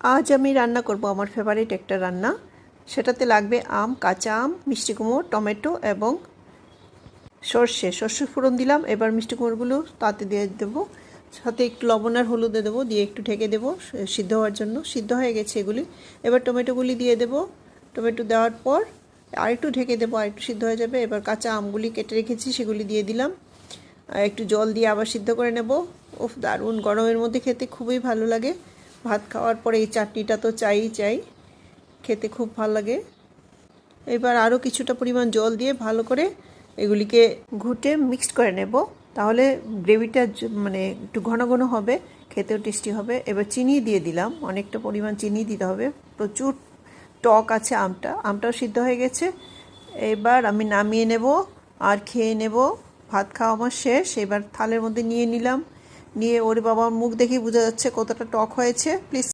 আজ আমি রান্না করব আমার ফেভারিট একটা রান্না। সেটাতে লাগবে আম, কাঁচা আম, মিষ্টি কুমড়ো, টমেটো এবং সর্ষে ফোড়ন দিলাম। এবার মিষ্টি কুমড়োগুলো তাতে দিয়ে দেবো, সাথে একটু লবণ আর হলুদ দেবো, দিয়ে একটু ঢেকে দেবো সিদ্ধ হওয়ার জন্য। সিদ্ধ হয়ে গেছে এগুলি। এবার টমেটোগুলি দিয়ে দেবো। টমেটো দেওয়ার পর আর একটু ঢেকে দেবো, আর একটু সিদ্ধ হয়ে যাবে। এবার কাঁচা আমগুলি কেটে রেখেছি সেগুলি দিয়ে দিলাম, আর একটু জল দিয়ে আবার সিদ্ধ করে নেব। উফ, দারুণ! গরমের মধ্যে খেতে খুবই ভালো লাগে। ভাত খাওয়ার পরে এই চাটনিটা তো চাই, খেতে খুব ভালো লাগে। এবার আরও কিছুটা পরিমাণ জল দিয়ে ভালো করে এগুলিকে ঘুটে মিক্সড করে নেব, তাহলে গ্রেভিটা মানে একটু ঘন ঘন হবে, খেতেও টেস্টি হবে। এবার চিনি দিয়ে দিলাম, অনেকটা পরিমাণ চিনি দিতে হবে, প্রচুর টক আছে আমটাও সিদ্ধ হয়ে গেছে। এবার আমি নামিয়ে নেব আর খেয়ে নেব। ভাত খাওয়া আমার শেষ। এবার থালের মধ্যে নিয়ে নিলাম, নিয়ে ওরে বাবা, মুখ দেখেই বোঝা যাচ্ছে কতটা টক হয়েছে। প্লিজ